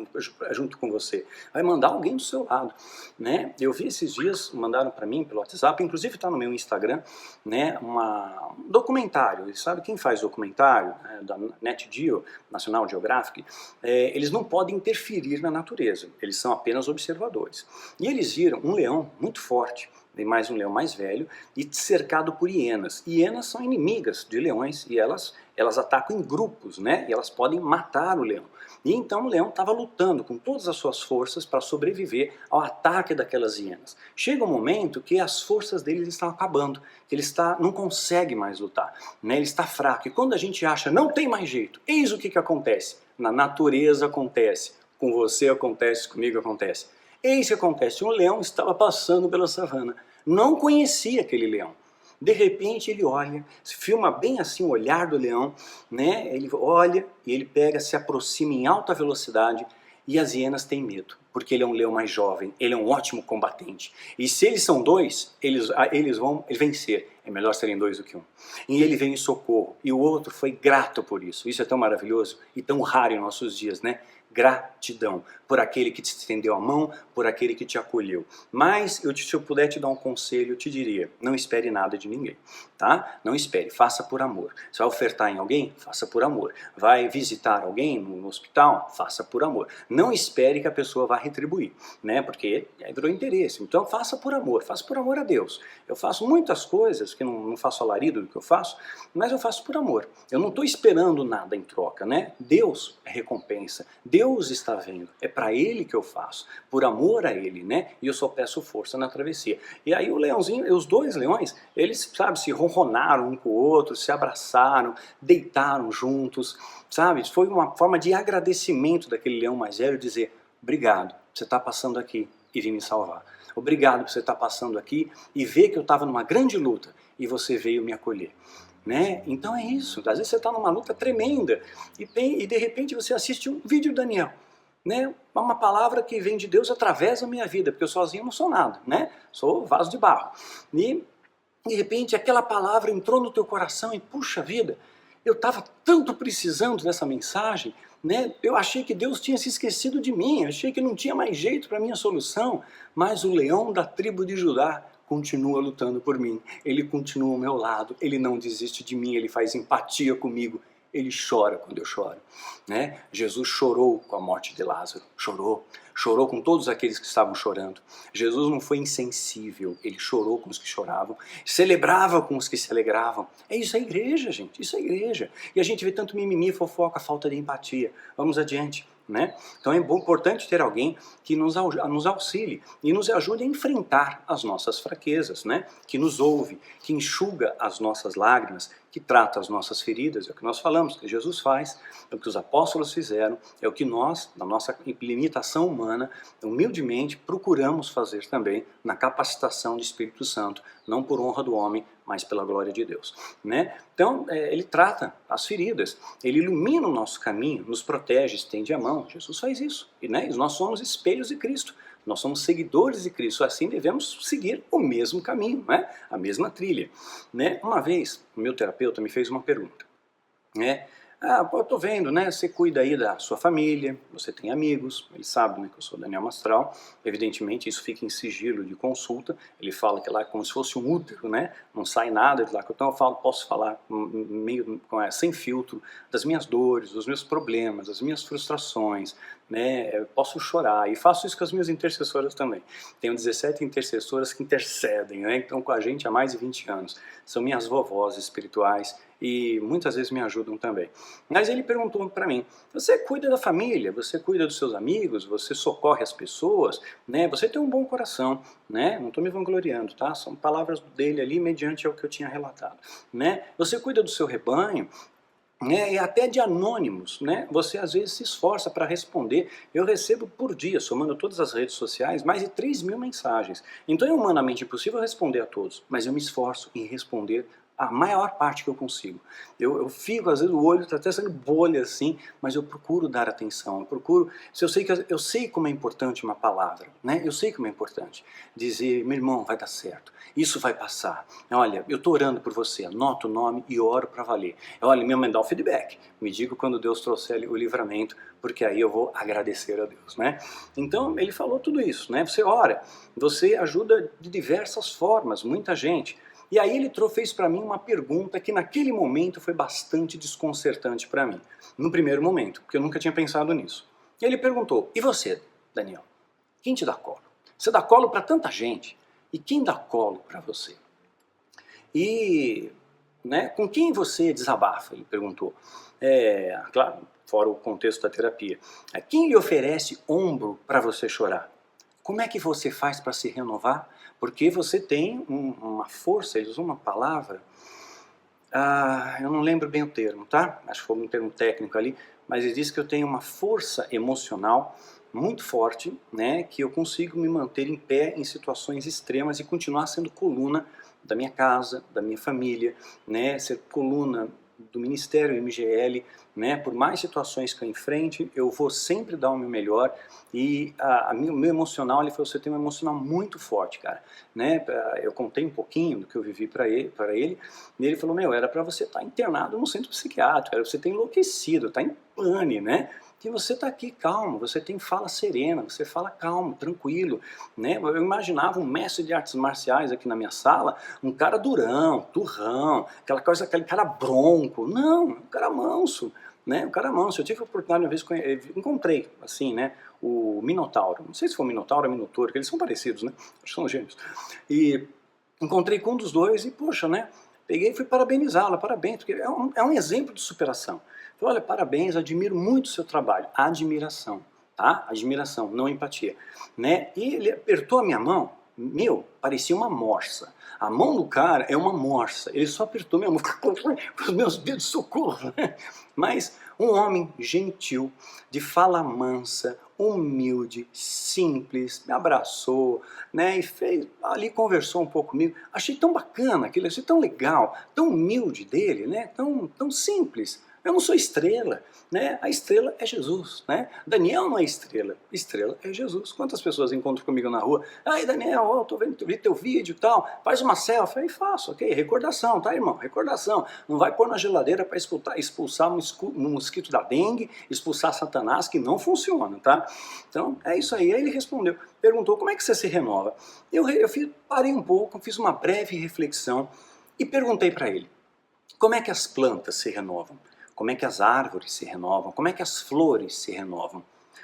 junto com você. Vai mandar alguém do seu lado. Né? Eu vi esses dias, mandaram para mim pelo WhatsApp, inclusive está no meu Instagram, né, um documentário. E sabe quem faz documentário? Da Nat Geo, National Geographic. Eles não podem interferir na natureza, eles são apenas observadores. E eles viram um leão muito forte, mais um leão mais velho, e cercado por hienas. Hienas são inimigas de leões e elas atacam em grupos, né? E elas podem matar o leão. E então o leão estava lutando com todas as suas forças para sobreviver ao ataque daquelas hienas. Chega um momento que as forças dele estão acabando, que ele não consegue mais lutar, né? Ele está fraco. E quando a gente acha não tem mais jeito, eis o que acontece. Na natureza acontece, com você acontece, comigo acontece. Eis que acontece, um leão estava passando pela savana, não conhecia aquele leão. De repente ele olha, se filma bem assim o olhar do leão, né? Ele olha e ele pega, se aproxima em alta velocidade e as hienas têm medo, porque ele é um leão mais jovem, ele é um ótimo combatente. E se eles são dois, eles vão vencer. É melhor serem dois do que um. E ele veio em socorro, e o outro foi grato por isso. Isso é tão maravilhoso e tão raro em nossos dias, né? Gratidão por aquele que te estendeu a mão, por aquele que te acolheu. Mas se eu puder te dar um conselho, eu te diria, não espere nada de ninguém, tá? Não espere, faça por amor. Você vai ofertar em alguém? Faça por amor. Vai visitar alguém no hospital? Faça por amor. Não espere que a pessoa vá retribuir, né? Porque virou interesse. Então faça por amor a Deus. Eu faço muitas coisas, que não faço alarido do que eu faço, mas eu faço por amor. Eu não estou esperando nada em troca, né? Deus é recompensa. Deus está vendo, é para Ele que eu faço, por amor a Ele, né? E eu só peço força na travessia. E aí o leãozinho, os dois leões, eles, sabe, se ronronaram um com o outro, se abraçaram, deitaram juntos, sabe? Foi uma forma de agradecimento daquele leão mais velho, dizer, obrigado, você está passando aqui e vim me salvar. Obrigado por você estar passando aqui e ver que eu estava numa grande luta e você veio me acolher. Né? Então é isso, às vezes você está numa luta tremenda e de repente você assiste um vídeo do Daniel, né? Uma palavra que vem de Deus através da minha vida, porque eu sozinho não sou nada, né? Sou vaso de barro. E de repente aquela palavra entrou no teu coração e puxa vida, eu estava tanto precisando dessa mensagem, né? Eu achei que Deus tinha se esquecido de mim, achei que não tinha mais jeito para a minha solução, mas o leão da tribo de Judá continua lutando por mim, ele continua ao meu lado, ele não desiste de mim, ele faz empatia comigo, ele chora quando eu choro, né? Jesus chorou com a morte de Lázaro, chorou com todos aqueles que estavam chorando. Jesus não foi insensível, ele chorou com os que choravam, celebrava com os que se alegravam. É isso a igreja, gente, isso é a igreja. E a gente vê tanto mimimi, fofoca, falta de empatia. Vamos adiante. Né? Então é importante ter alguém que nos auxilie e nos ajude a enfrentar as nossas fraquezas, né? Que nos ouve, que enxuga as nossas lágrimas, que trata as nossas feridas, é o que nós falamos, que Jesus faz, é o que os apóstolos fizeram, é o que nós, na nossa limitação humana, humildemente procuramos fazer também na capacitação do Espírito Santo, não por honra do homem, mas pela glória de Deus. Né? Então, ele trata as feridas, ele ilumina o nosso caminho, nos protege, estende a mão. Jesus faz isso. E, né, nós somos espelhos de Cristo, nós somos seguidores de Cristo, assim devemos seguir o mesmo caminho, né? A mesma trilha. Né? Uma vez, o meu terapeuta me fez uma pergunta. Né? Eu tô vendo, né? Você cuida aí da sua família, você tem amigos, ele sabe, né, que eu sou Daniel Mastral, evidentemente isso fica em sigilo de consulta, ele fala que lá é como se fosse um útero, né? Não sai nada de lá, então eu posso falar meio sem filtro das minhas dores, dos meus problemas, das minhas frustrações, né? Eu posso chorar e faço isso com as minhas intercessoras também. Tenho 17 intercessoras que intercedem, né? Então com a gente há mais de 20 anos, são minhas vovós espirituais, e muitas vezes me ajudam também. Mas ele perguntou para mim, você cuida da família, você cuida dos seus amigos, você socorre as pessoas, né? Você tem um bom coração, né? Não estou me vangloriando, tá? São palavras dele ali mediante ao que eu tinha relatado, né? Você cuida do seu rebanho, né, e até de anônimos, né? Você às vezes se esforça para responder. Eu recebo por dia, somando todas as redes sociais, mais de 3.000 mensagens. Então é humanamente impossível responder a todos, mas eu me esforço em responder a maior parte que eu consigo. Eu fico, às vezes o olho está até saindo bolha assim, mas eu procuro dar atenção, eu procuro, se eu sei como é importante uma palavra, né? Eu sei como é importante dizer, meu irmão, vai dar certo, isso vai passar, olha, eu estou orando por você, anota o nome e oro para valer. Olha, me dá o feedback, me diga quando Deus trouxer o livramento, porque aí eu vou agradecer a Deus, né? Então ele falou tudo isso, né? Você ora, você ajuda de diversas formas, muita gente. E aí ele fez para mim uma pergunta que naquele momento foi bastante desconcertante para mim. No primeiro momento, porque eu nunca tinha pensado nisso. Ele perguntou, e você, Daniel? Quem te dá colo? Você dá colo para tanta gente, e quem dá colo para você? E, né, com quem você desabafa? Ele perguntou. Claro, fora o contexto da terapia. Quem lhe oferece ombro para você chorar? Como é que você faz para se renovar? Porque você tem uma força, ele usou uma palavra, eu não lembro bem o termo, tá? Acho que foi um termo técnico ali, mas ele disse que eu tenho uma força emocional muito forte, né, que eu consigo me manter em pé em situações extremas e continuar sendo coluna da minha casa, da minha família, né, ser coluna do Ministério MGL, né, por mais situações que eu enfrente, eu vou sempre dar o meu melhor e o meu emocional, ele falou, você tem um emocional muito forte, cara, né, eu contei um pouquinho do que eu vivi para ele, e ele falou, meu, era para você estar internado no centro psiquiátrico, era para você estar enlouquecido, estar em pane, né, que você está aqui calmo, você tem fala serena, você fala calmo, tranquilo, né? Eu imaginava um mestre de artes marciais aqui na minha sala, um cara durão, turrão, aquela coisa, aquele cara bronco, não, um cara manso, né? Um cara manso. Eu tive a oportunidade uma vez, encontrei, assim, né? O Minotauro, não sei se foi o Minotauro ou o Minotouro, que eles são parecidos, né? Acho que são gêmeos. E encontrei com um dos dois e, poxa, né? Peguei e fui parabenizá-la, parabéns, porque é um exemplo de superação. Falei, olha, parabéns, admiro muito o seu trabalho. Admiração, tá? Admiração, não empatia. Né? E ele apertou a minha mão, parecia uma morsa. A mão do cara é uma morsa. Ele só apertou minha mão com os meus dedos, socorro. Né? Mas um homem gentil, de fala mansa, humilde, simples, me abraçou, né, e fez, ali conversou um pouco comigo. Achei tão bacana aquilo, achei tão legal, tão humilde dele, né, tão simples. Eu não sou estrela, né? A estrela é Jesus, né? Daniel não é estrela, estrela é Jesus. Quantas pessoas encontram comigo na rua? Ai, Daniel, eu tô vendo teu vídeo e tal, faz uma selfie. Aí faço, ok, recordação, tá, irmão? Recordação. Não vai pôr na geladeira para expulsar um mosquito da dengue, expulsar Satanás, que não funciona, tá? Então, é isso aí. Aí ele respondeu, perguntou, como é que você se renova? Parei um pouco, fiz uma breve reflexão e perguntei para ele, como é que as plantas se renovam? Como é que as árvores se renovam? Como é que as flores se renovam?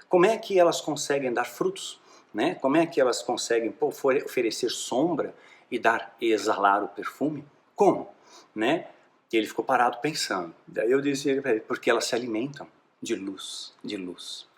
Como é que elas conseguem dar frutos? Né? Como é que elas conseguem oferecer sombra e exalar o perfume? Como? Né? E ele ficou parado pensando. Daí eu disse para ele, porque elas se alimentam de luz, de luz.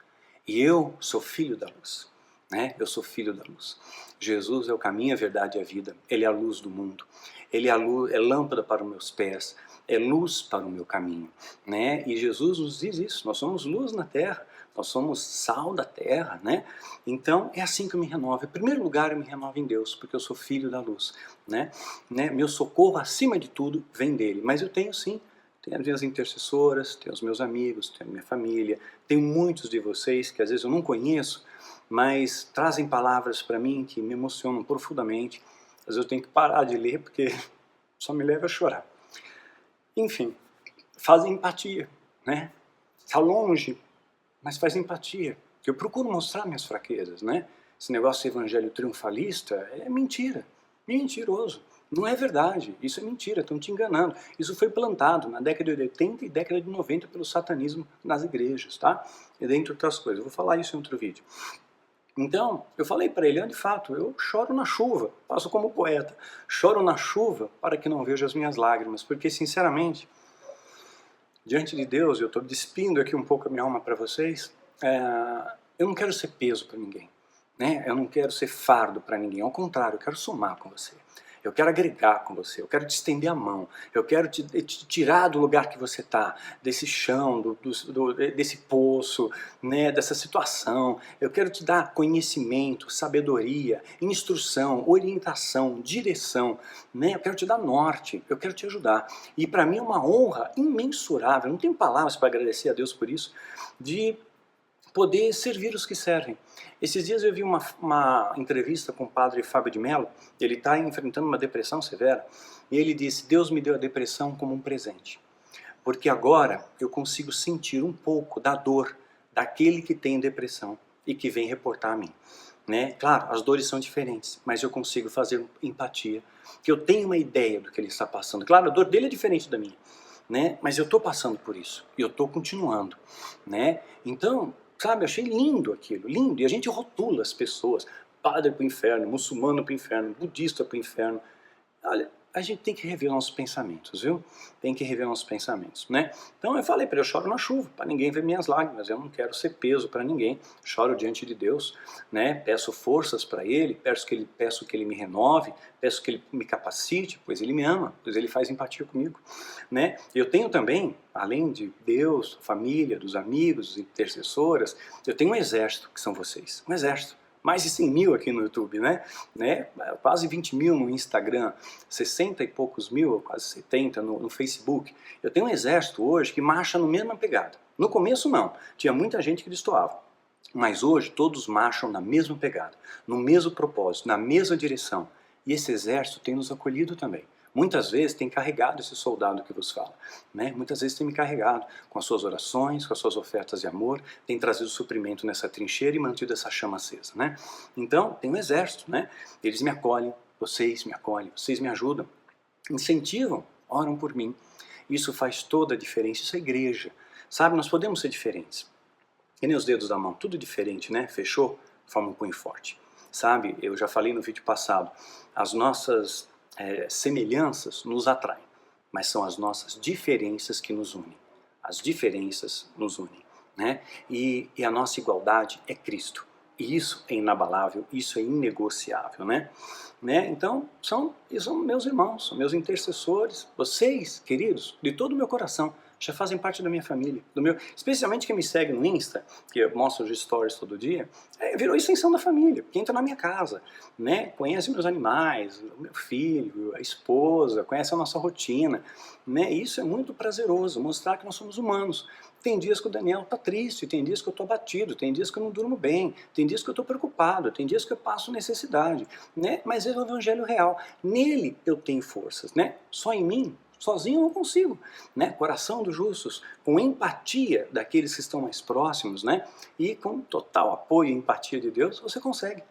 E eu sou filho da luz. Né? Eu sou filho da luz. Jesus é o caminho, a verdade e a vida. Ele é a luz do mundo. Ele é a luz, é lâmpada para os meus pés, é luz para o meu caminho, né? E Jesus nos diz isso, nós somos luz na terra, nós somos sal da terra, né? Então é assim que eu me renovo. Em primeiro lugar eu me renovo em Deus, porque eu sou filho da luz, né? Meu socorro acima de tudo vem dele, mas eu tenho sim, tenho as minhas intercessoras, tenho os meus amigos, tenho a minha família, tenho muitos de vocês que às vezes eu não conheço, mas trazem palavras para mim que me emocionam profundamente. Às vezes eu tenho que parar de ler porque só me leva a chorar. Enfim, faz empatia, né? Está longe, mas faz empatia. Eu procuro mostrar minhas fraquezas, né? Esse negócio de evangelho triunfalista é mentira, mentiroso. Não é verdade, isso é mentira, estão te enganando. Isso foi plantado na década de 80 e década de 90 pelo satanismo nas igrejas, tá? E dentre outras coisas, eu vou falar isso em outro vídeo. Então, eu falei para ele, de fato, eu choro na chuva, faço como poeta, choro na chuva para que não veja as minhas lágrimas, porque sinceramente, diante de Deus, eu estou despindo aqui um pouco a minha alma para vocês, eu não quero ser peso para ninguém, né? Eu não quero ser fardo para ninguém, ao contrário, eu quero somar com você. eu quero agregar com você, eu quero te estender a mão, eu quero te tirar do lugar que você está, desse chão, desse poço, né, dessa situação. Eu quero te dar conhecimento, sabedoria, instrução, orientação, direção, né? Eu quero te dar norte, eu quero te ajudar. E para mim é uma honra imensurável, não tenho palavras para agradecer a Deus por isso, de poder servir os que servem. Esses dias eu vi uma entrevista com o padre Fábio de Mello, ele está enfrentando uma depressão severa, e ele disse: Deus me deu a depressão como um presente, porque agora eu consigo sentir um pouco da dor daquele que tem depressão e que vem reportar a mim. Né? Claro, as dores são diferentes, mas eu consigo fazer empatia, que eu tenho uma ideia do que ele está passando. Claro, a dor dele é diferente da minha, né? Mas eu estou passando por isso, e eu estou continuando. Né? Então, sabe, eu achei lindo aquilo, lindo. E a gente rotula as pessoas, padre para o inferno, muçulmano para o inferno, budista para o inferno. Olha, a gente tem que rever nossos pensamentos, viu? Tem que rever nossos pensamentos, né? Então eu falei para ele, eu choro na chuva, para ninguém ver minhas lágrimas, eu não quero ser peso para ninguém, choro diante de Deus, né? Peço forças para Ele, peço que Ele me renove, peço que Ele me capacite, pois Ele me ama, pois Ele faz empatia comigo, né? Eu tenho também, além de Deus, família, dos amigos, dos intercessoras, eu tenho um exército, que são vocês, um exército. Mais de 100 mil aqui no YouTube, né? Quase 20 mil no Instagram, 60 e poucos mil, quase 70 no Facebook. Eu tenho um exército hoje que marcha na mesma pegada. No começo não, tinha muita gente que destoava. Mas hoje todos marcham na mesma pegada, no mesmo propósito, na mesma direção. E esse exército tem nos acolhido também. Muitas vezes tem carregado esse soldado que vos fala, né? Muitas vezes tem me carregado com as suas orações, com as suas ofertas de amor, tem trazido suprimento nessa trincheira e mantido essa chama acesa, né? Então, tem um exército, né? Eles me acolhem, vocês me ajudam, incentivam, oram por mim. Isso faz toda a diferença, isso é igreja. Sabe, nós podemos ser diferentes. E nem os dedos da mão, tudo diferente, né? Fechou? Forma um punho forte. Sabe, eu já falei no vídeo passado, as nossas semelhanças nos atraem, mas são as nossas diferenças que nos unem. As diferenças nos unem, né? E a nossa igualdade é Cristo. E isso é inabalável, isso é inegociável, né? Então, são meus irmãos, são meus intercessores, vocês, queridos, de todo o meu coração, já fazem parte da minha família, especialmente quem me segue no Insta, que eu mostro os stories todo dia, virou extensão da família, que entra na minha casa, né? Conhece meus animais, o meu filho, a esposa, conhece a nossa rotina, né? Isso é muito prazeroso, mostrar que nós somos humanos. Tem dias que o Daniel está triste, tem dias que eu estou abatido, tem dias que eu não durmo bem, tem dias que eu estou preocupado, tem dias que eu passo necessidade, né? Mas é o evangelho real, nele eu tenho forças, né? Só em mim, sozinho eu não consigo, né? Coração dos justos, com empatia daqueles que estão mais próximos, né? E com total apoio e empatia de Deus, você consegue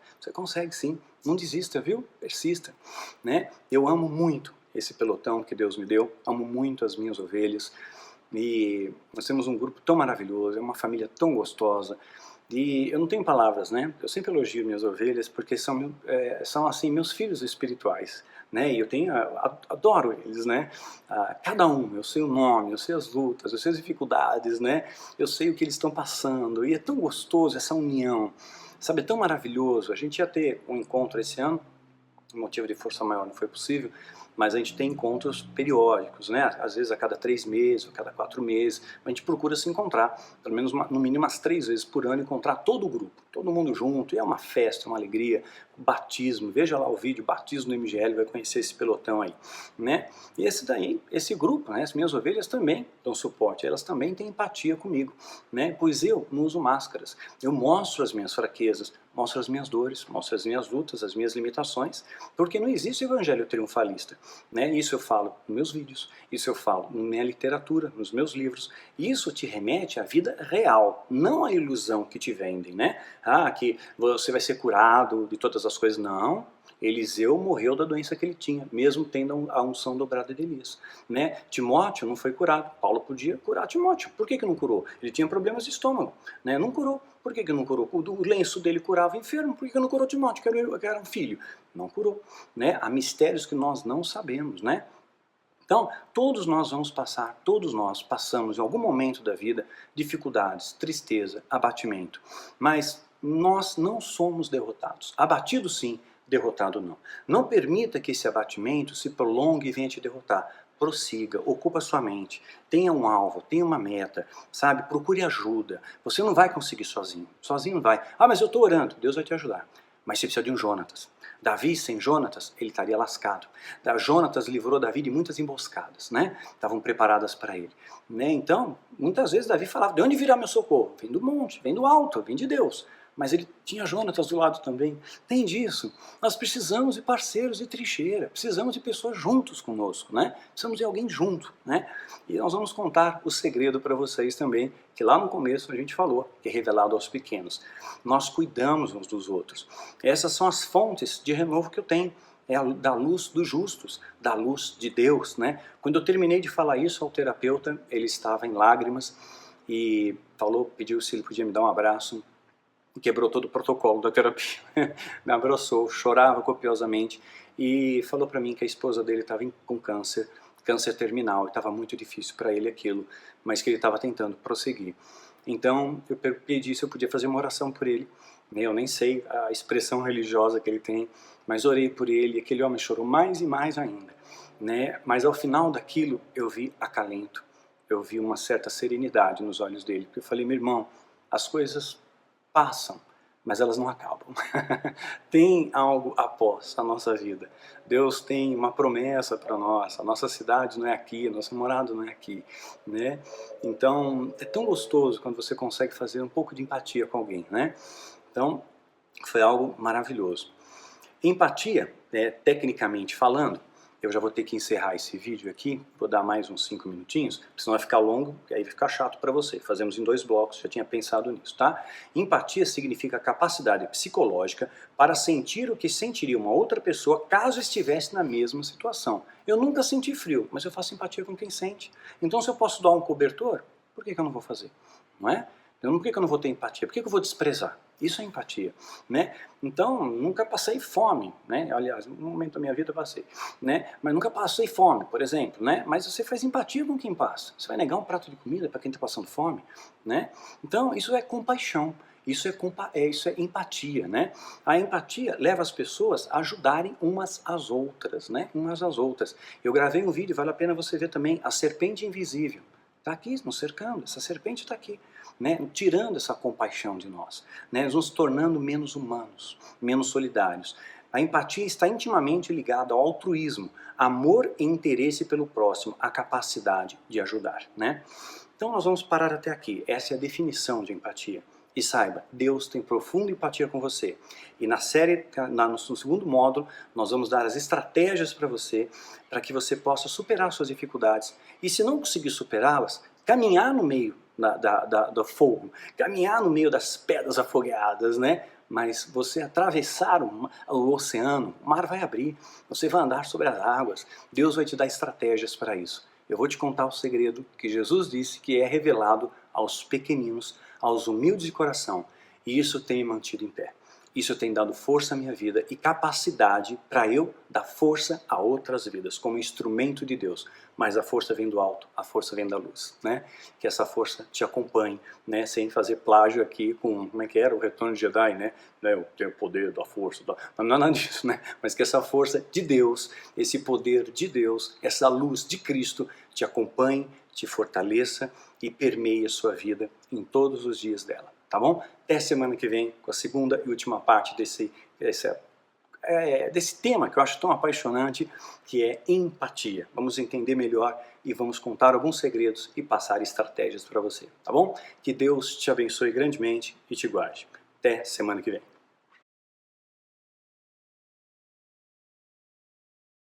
sim, não desista, viu? Persista, né? Eu amo muito esse pelotão que Deus me deu, amo muito as minhas ovelhas, e nós temos um grupo tão maravilhoso, é uma família tão gostosa, e eu não tenho palavras, né? Eu sempre elogio minhas ovelhas porque são assim, meus filhos espirituais, né? E eu adoro eles, né? Cada um, eu sei o nome, eu sei as lutas, eu sei as dificuldades, né? Eu sei o que eles estão passando, e é tão gostoso essa união, sabe? É tão maravilhoso. A gente ia ter um encontro esse ano, por motivo de força maior não foi possível, mas a gente tem encontros periódicos, né? Às vezes a cada 3 meses, a cada 4 meses, a gente procura se encontrar, pelo menos no mínimo umas 3 vezes por ano, encontrar todo o grupo, todo mundo junto, e é uma festa, uma alegria, batismo, veja lá o vídeo, batismo no MGL, vai conhecer esse pelotão aí, né? E esse grupo, né, as minhas ovelhas também dão suporte, elas também têm empatia comigo, né? Pois eu não uso máscaras, eu mostro as minhas fraquezas, mostro as minhas dores, mostro as minhas lutas, as minhas limitações, porque não existe evangelho triunfalista, né? Isso eu falo nos meus vídeos, isso eu falo na minha literatura, nos meus livros, isso te remete à vida real, não à ilusão que te vendem, né? Que você vai ser curado de todas as coisas, não. Eliseu morreu da doença que ele tinha, mesmo tendo a unção dobrada de Elias, né? Timóteo não foi curado, Paulo podia curar Timóteo, por que não curou? Ele tinha problemas de estômago, né? Não curou, por que não curou? O lenço dele curava enfermo, por que não curou Timóteo, que era um filho? Não curou, né? Há mistérios que nós não sabemos, né? Então, todos nós vamos passar, todos nós passamos em algum momento da vida dificuldades, tristeza, abatimento, mas nós não somos derrotados, abatidos sim, derrotado não. Não permita que esse abatimento se prolongue e venha te derrotar. Prossiga, ocupa sua mente, tenha um alvo, tenha uma meta, sabe? Procure ajuda. Você não vai conseguir sozinho, sozinho não vai. Ah, mas eu estou orando, Deus vai te ajudar. Mas você precisa de um Jonatas. Davi, sem Jonatas, ele estaria lascado. Jonatas livrou Davi de muitas emboscadas, né? Estavam preparadas para ele. Né? Então, muitas vezes Davi falava, de onde virá meu socorro? Vem do monte, vem do alto, vem de Deus. Mas ele tinha Jonatas do lado também. Tem disso. Nós precisamos de parceiros de trincheira, precisamos de pessoas juntos conosco, né? Precisamos de alguém junto, né? E nós vamos contar o segredo para vocês também, que lá no começo a gente falou, que é revelado aos pequenos. Nós cuidamos uns dos outros. Essas são as fontes de renovo que eu tenho. É da luz dos justos, da luz de Deus, né? Quando eu terminei de falar isso ao terapeuta, ele estava em lágrimas e falou, pediu se ele podia me dar um abraço, quebrou todo o protocolo da terapia, me abraçou, chorava copiosamente e falou para mim que a esposa dele estava com câncer terminal, e estava muito difícil para ele aquilo, mas que ele estava tentando prosseguir. Então eu pedi se eu podia fazer uma oração por ele. Eu nem sei a expressão religiosa que ele tem, mas orei por ele e aquele homem chorou mais e mais ainda, né? Mas ao final daquilo eu vi acalento, eu vi uma certa serenidade nos olhos dele, porque eu falei, meu irmão, as coisas passam, mas elas não acabam. Tem algo após a nossa vida. Deus tem uma promessa para nós. A nossa cidade não é aqui, nosso morado não é aqui, né? Então, é tão gostoso quando você consegue fazer um pouco de empatia com alguém, né? Então, foi algo maravilhoso. Empatia, tecnicamente falando, eu já vou ter que encerrar esse vídeo aqui, vou dar mais uns 5 minutinhos, senão vai ficar longo e aí vai ficar chato para você. Fazemos em 2 blocos, já tinha pensado nisso, tá? Empatia significa capacidade psicológica para sentir o que sentiria uma outra pessoa caso estivesse na mesma situação. Eu nunca senti frio, mas eu faço empatia com quem sente. Então se eu posso dar um cobertor, por que eu não vou fazer? Não é? Então, por que eu não vou ter empatia? Por que eu vou desprezar? Isso é empatia, né? Então, nunca passei fome, né? Aliás, no momento da minha vida eu passei, né? Mas nunca passei fome, por exemplo, né? Mas você faz empatia com quem passa. Você vai negar um prato de comida para quem está passando fome, né? Então, isso é compaixão. Isso é empatia, né? A empatia leva as pessoas a ajudarem umas às outras, né? Umas às outras. Eu gravei um vídeo, vale a pena você ver também, a serpente invisível. Está aqui nos cercando, essa serpente está aqui, né? Tirando essa compaixão de nós, né? Nos tornando menos humanos, menos solidários. A empatia está intimamente ligada ao altruísmo, amor e interesse pelo próximo, a capacidade de ajudar, né? Então nós vamos parar até aqui, essa é a definição de empatia. E saiba, Deus tem profunda empatia com você. E na série, no segundo módulo, nós vamos dar as estratégias para você, para que você possa superar suas dificuldades. E se não conseguir superá-las, caminhar no meio do fogo, caminhar no meio das pedras afogueadas, né? Mas você atravessar o oceano, o mar vai abrir, você vai andar sobre as águas, Deus vai te dar estratégias para isso. Eu vou te contar o segredo que Jesus disse que é revelado aos pequeninos, aos humildes de coração, e isso tem me mantido em pé. Isso tem dado força à minha vida e capacidade para eu dar força a outras vidas, como instrumento de Deus. Mas a força vem do alto, a força vem da luz, né? Que essa força te acompanhe, né? Sem fazer plágio aqui com, como é que era? O Retorno de Jedi, né? Eu tenho o poder da força, mas não é nada disso, né? Mas que essa força de Deus, esse poder de Deus, essa luz de Cristo te acompanhe, te fortaleça e permeie a sua vida em todos os dias dela, tá bom? Até semana que vem com a segunda e última parte desse tema que eu acho tão apaixonante, que é empatia. Vamos entender melhor e vamos contar alguns segredos e passar estratégias para você, tá bom? Que Deus te abençoe grandemente e te guarde. Até semana que vem.